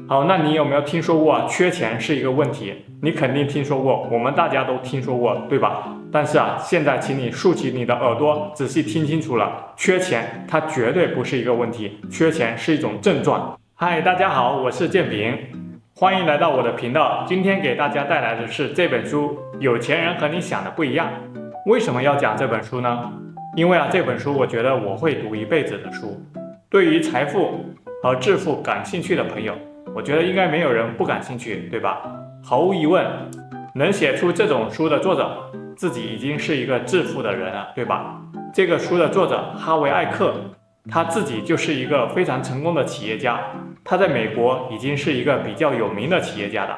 好，那你有没有听说过缺钱是一个问题？你肯定听说过，我们大家都听说过，对吧？但是现在请你竖起你的耳朵，仔细听清楚了，缺钱它绝对不是一个问题，缺钱是一种症状。嗨，大家好，我是建平，欢迎来到我的频道。今天给大家带来的是这本书《有钱人和你想的不一样》。为什么要讲这本书呢？因为这本书我觉得我会读一辈子的书。对于财富和致富感兴趣的朋友，我觉得应该没有人不感兴趣，对吧？毫无疑问，能写出这种书的作者，自己已经是一个致富的人了，对吧？这个书的作者哈维·艾克，他自己就是一个非常成功的企业家，他在美国已经是一个比较有名的企业家了。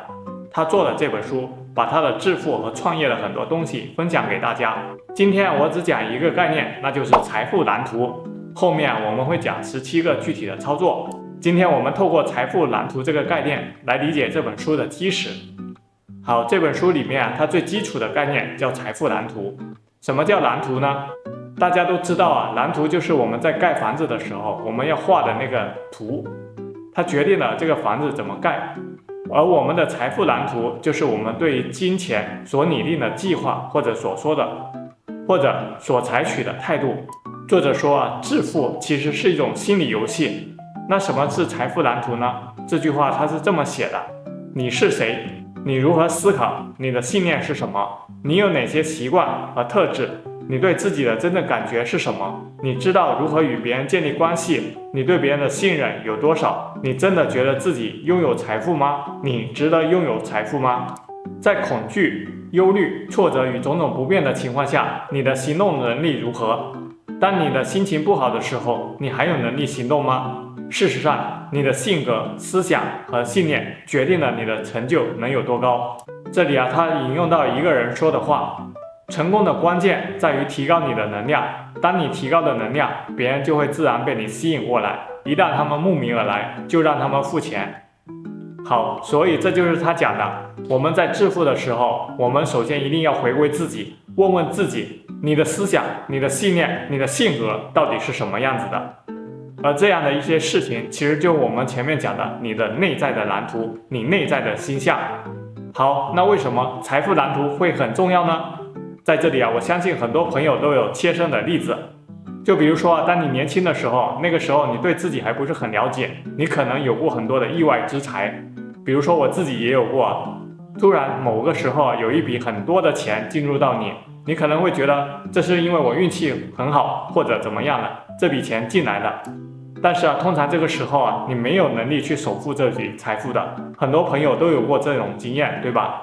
他做了这本书，把他的致富和创业的很多东西分享给大家。今天我只讲一个概念，那就是财富蓝图。后面我们会讲17个具体的操作。今天我们透过财富蓝图这个概念来理解这本书的基石。好，这本书里面它最基础的概念叫财富蓝图。什么叫蓝图呢？大家都知道蓝图就是我们在盖房子的时候我们要画的那个图，它决定了这个房子怎么盖。而我们的财富蓝图就是我们对于金钱所拟定的计划，或者所说的，或者所采取的态度。作者说致富其实是一种心理游戏。那什么是财富蓝图呢？这句话它是这么写的：你是谁？你如何思考？你的信念是什么？你有哪些习惯和特质？你对自己的真正感觉是什么？你知道如何与别人建立关系？你对别人的信任有多少？你真的觉得自己拥有财富吗？你值得拥有财富吗？在恐惧、忧虑、挫折与种种不便的情况下，你的行动能力如何？当你的心情不好的时候，你还有能力行动吗？事实上，你的性格、思想和信念决定了你的成就能有多高。这里他引用到一个人说的话：成功的关键在于提高你的能量。当你提高的能量，别人就会自然被你吸引过来。一旦他们慕名而来，就让他们付钱。好，所以这就是他讲的，我们在致富的时候，我们首先一定要回归自己，问问自己，你的思想、你的信念、你的性格到底是什么样子的。而这样的一些事情，其实就我们前面讲的你的内在的蓝图，你内在的心象。好，那为什么财富蓝图会很重要呢？在这里我相信很多朋友都有切身的例子。就比如说当你年轻的时候，那个时候你对自己还不是很了解，你可能有过很多的意外之财。比如说我自己也有过，突然某个时候有一笔很多的钱进入到你可能会觉得这是因为我运气很好，或者怎么样了，这笔钱进来了。但是通常这个时候你没有能力去守护这笔财富的。很多朋友都有过这种经验，对吧？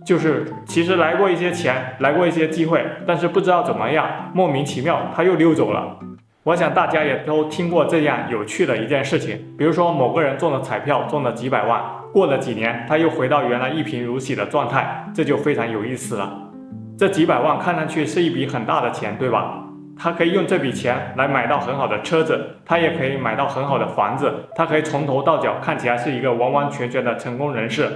就是其实来过一些钱，来过一些机会，但是不知道怎么样，莫名其妙它又溜走了。我想大家也都听过这样有趣的一件事情，比如说某个人中了彩票，中了几百万，过了几年他又回到原来一贫如洗的状态，这就非常有意思了。这几百万看上去是一笔很大的钱，对吧？他可以用这笔钱来买到很好的车子，他也可以买到很好的房子，他可以从头到脚看起来是一个完完全全的成功人士。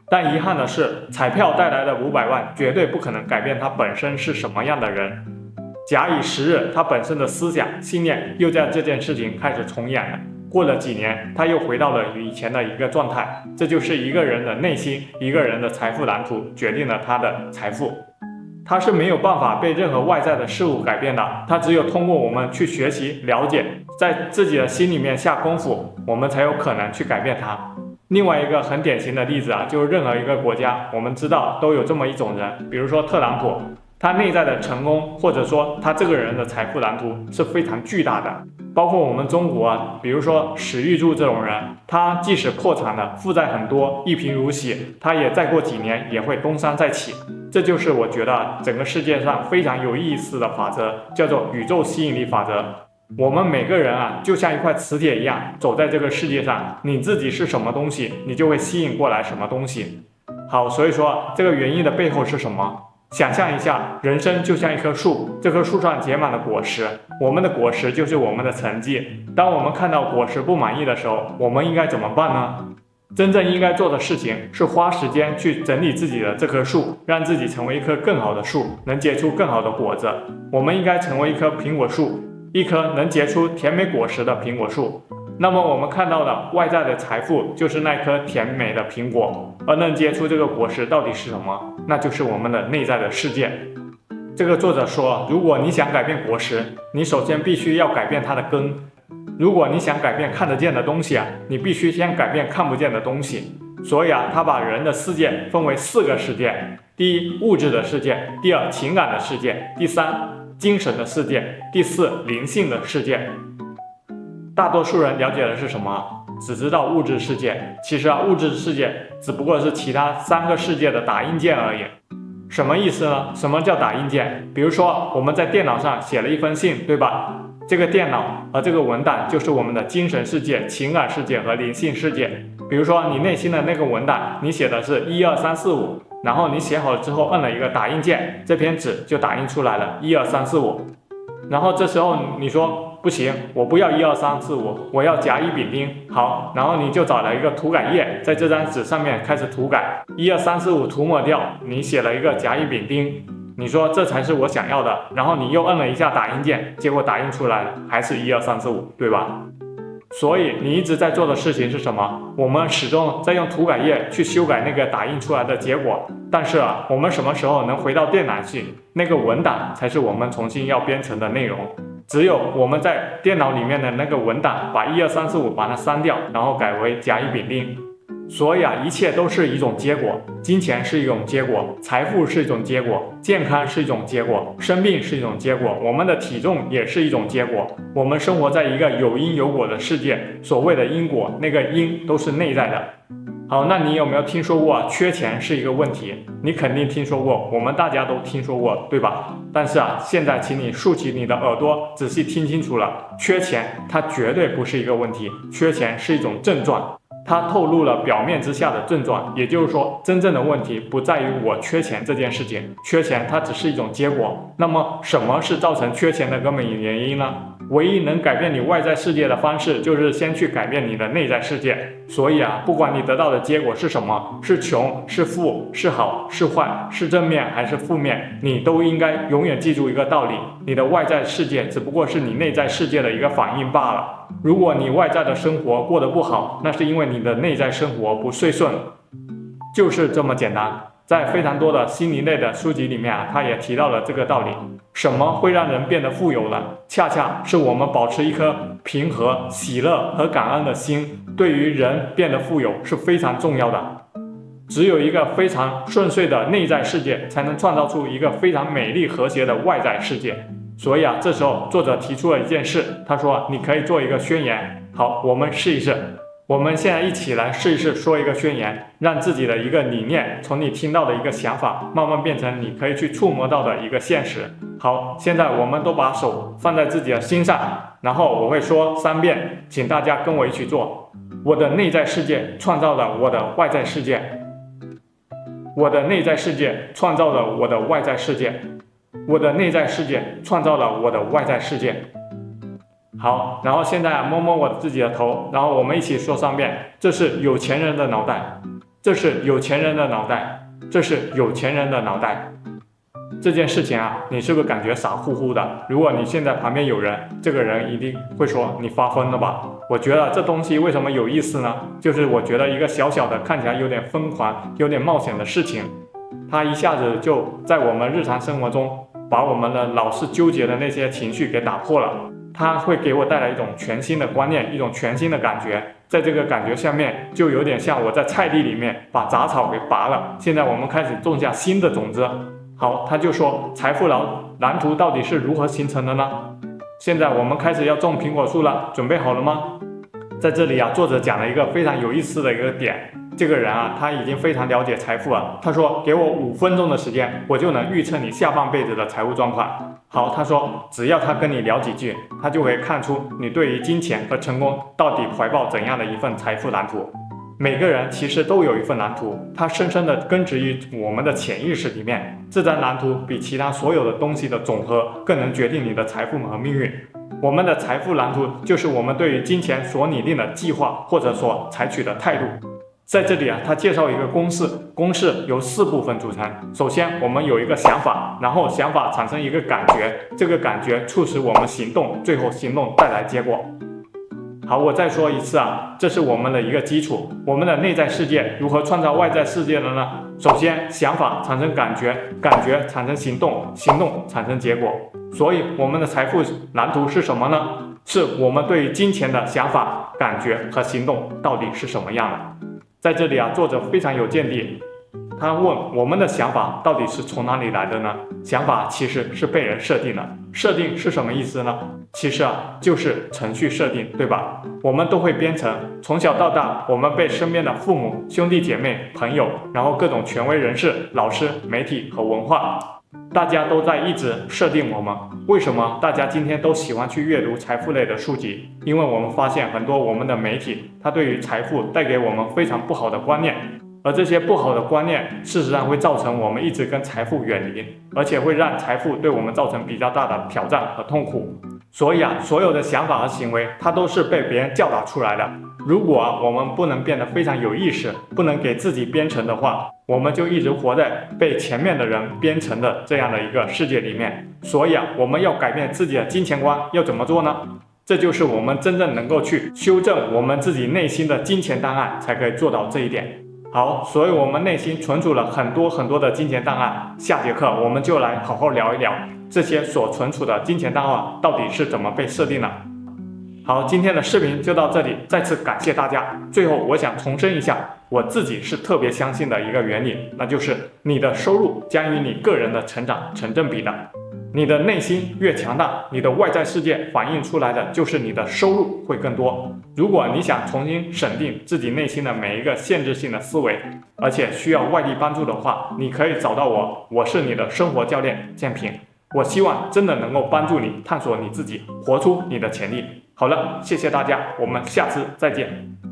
但遗憾的是，彩票带来的500万绝对不可能改变他本身是什么样的人。假以时日，他本身的思想信念又在这件事情开始重演了。过了几年，他又回到了以前的一个状态。这就是一个人的内心，一个人的财富蓝图决定了他的财富。它是没有办法被任何外在的事物改变的，它只有通过我们去学习、了解，在自己的心里面下功夫，我们才有可能去改变它。另外一个很典型的例子就是任何一个国家，我们知道都有这么一种人，比如说特朗普，他内在的成功，或者说他这个人的财富蓝图是非常巨大的。包括我们中国比如说史玉柱这种人，他即使破产了，负债很多，一贫如洗，他也再过几年也会东山再起。这就是我觉得整个世界上非常有意思的法则，叫做宇宙吸引力法则。我们每个人就像一块磁铁一样走在这个世界上，你自己是什么东西，你就会吸引过来什么东西。好，所以说这个原因的背后是什么？想象一下，人生就像一棵树，这棵树上结满了果实，我们的果实就是我们的成绩。当我们看到果实不满意的时候，我们应该怎么办呢？真正应该做的事情是花时间去整理自己的这棵树，让自己成为一棵更好的树，能结出更好的果子。我们应该成为一棵苹果树，一棵能结出甜美果实的苹果树。那么我们看到的外在的财富就是那颗甜美的苹果，而能结出这个果实到底是什么？那就是我们的内在的世界。这个作者说，如果你想改变果实，你首先必须要改变它的根。如果你想改变看得见的东西你必须先改变看不见的东西。所以他把人的世界分为4个世界：第一，物质的世界；第二，情感的世界；第三，精神的世界；第四，灵性的世界。大多数人了解的是什么？只知道物质世界。其实物质世界只不过是其他3个世界的打印件而已。什么意思呢？什么叫打印件？比如说我们在电脑上写了一封信，对吧？这个电脑和这个文档就是我们的精神世界、情感世界和灵性世界。比如说你内心的那个文档，你写的是1 2 3 4 5，然后你写好了之后摁了一个打印键，这篇纸就打印出来了1 2 3 4 5。然后这时候你说不行，我不要1 2 3 4 5，我要甲乙丙丁。好，然后你就找了一个涂改液，在这张纸上面开始涂改，1 2 3 4 5涂抹掉，你写了一个甲乙丙丁。你说这才是我想要的，然后你又摁了一下打印键，结果打印出来了还是1 2 3 4 5，对吧？所以你一直在做的事情是什么？我们始终在用涂改液去修改那个打印出来的结果，但是我们什么时候能回到电脑去？那个文档才是我们重新要编程的内容。只有我们在电脑里面的那个文档，把1 2 3 4 5把它删掉，然后改为甲乙丙丁。所以一切都是一种结果，金钱是一种结果，财富是一种结果，健康是一种结果，生病是一种结果，我们的体重也是一种结果。我们生活在一个有因有果的世界，所谓的因果，那个因都是内在的。好，那你有没有听说过缺钱是一个问题？你肯定听说过，我们大家都听说过，对吧？但是现在请你竖起你的耳朵，仔细听清楚了，缺钱它绝对不是一个问题，缺钱是一种症状。它透露了表面之下的症状，也就是说，真正的问题不在于我缺钱这件事情，缺钱它只是一种结果。那么，什么是造成缺钱的根本原因呢？唯一能改变你外在世界的方式，就是先去改变你的内在世界。所以不管你得到的结果是什么，是穷，是富，是好，是坏，是正面还是负面，你都应该永远记住一个道理：你的外在世界只不过是你内在世界的一个反应罢了。如果你外在的生活过得不好，那是因为你的内在生活不顺遂，就是这么简单。在非常多的心灵类的书籍里面他也提到了这个道理。什么会让人变得富有呢？恰恰是我们保持一颗平和、喜乐和感恩的心，对于人变得富有是非常重要的。只有一个非常顺遂的内在世界，才能创造出一个非常美丽和谐的外在世界。所以这时候作者提出了一件事，他说你可以做一个宣言。好，我们试一试。我们现在一起来试一试说一个宣言，让自己的一个理念从你听到的一个想法慢慢变成你可以去触摸到的一个现实。好，现在我们都把手放在自己的心上，然后我会说3遍，请大家跟我一起做。我的内在世界创造了我的外在世界，我的内在世界创造了我的外在世界，我的内在世界创造了我的外在世界。好，然后现在摸摸我自己的头，然后我们一起说3遍。这是有钱人的脑袋，这是有钱人的脑袋，这是有钱人的脑袋。这件事情你是不是感觉傻乎乎的？如果你现在旁边有人，这个人一定会说你发疯了吧？我觉得这东西为什么有意思呢？就是我觉得一个小小的看起来有点疯狂、有点冒险的事情，它一下子就在我们日常生活中把我们的老是纠结的那些情绪给打破了。它会给我带来一种全新的观念，一种全新的感觉。在这个感觉下面，就有点像我在菜地里面把杂草给拔了，现在我们开始种下新的种子。好，他就说财富蓝图到底是如何形成的呢？现在我们开始要种苹果树了，准备好了吗？在这里作者讲了一个非常有意思的一个点。这个人他已经非常了解财富了。他说给我5分钟的时间，我就能预测你下半辈子的财务状况。好，他说只要他跟你聊几句，他就会看出你对于金钱和成功到底怀抱怎样的一份财富蓝图。每个人其实都有一份蓝图，它深深的根植于我们的潜意识里面。这张蓝图比其他所有的东西的总和更能决定你的财富和命运。我们的财富蓝图就是我们对于金钱所拟定的计划或者所采取的态度。在这里他介绍一个公式，公式由4部分组成。首先我们有一个想法，然后想法产生一个感觉，这个感觉促使我们行动，最后行动带来结果。好，我再说一次啊，这是我们的一个基础。我们的内在世界如何创造外在世界的呢？首先，想法产生感觉，感觉产生行动，行动产生结果。所以，我们的财富蓝图是什么呢？是我们对于金钱的想法、感觉和行动到底是什么样的。在这里啊，作者非常有见地。他问我们的想法到底是从哪里来的呢？想法其实是被人设定的。设定是什么意思呢？其实啊，就是程序设定，对吧？我们都会编程，从小到大，我们被身边的父母、兄弟姐妹、朋友，然后各种权威人士、老师、媒体和文化，大家都在一直设定我们。为什么大家今天都喜欢去阅读财富类的书籍？因为我们发现很多我们的媒体，它对于财富带给我们非常不好的观念。而这些不好的观念，事实上会造成我们一直跟财富远离，而且会让财富对我们造成比较大的挑战和痛苦。所以啊，所有的想法和行为，它都是被别人教导出来的。如果我们不能变得非常有意识，不能给自己编程的话，我们就一直活在被前面的人编程的这样的一个世界里面。所以啊，我们要改变自己的金钱观，要怎么做呢？这就是我们真正能够去修正我们自己内心的金钱档案，才可以做到这一点。好，所以我们内心存储了很多的金钱档案。下节课我们就来好好聊一聊这些所存储的金钱档案到底是怎么被设定的。好，今天的视频就到这里，再次感谢大家。最后我想重申一下，我自己是特别相信的一个原理，那就是你的收入将与你个人的成长成正比的。你的内心越强大，你的外在世界反映出来的就是你的收入会更多。如果你想重新审定自己内心的每一个限制性的思维，而且需要外力帮助的话，你可以找到我，我是你的生活教练建平。我希望真的能够帮助你探索你自己，活出你的潜力。好了，谢谢大家，我们下次再见。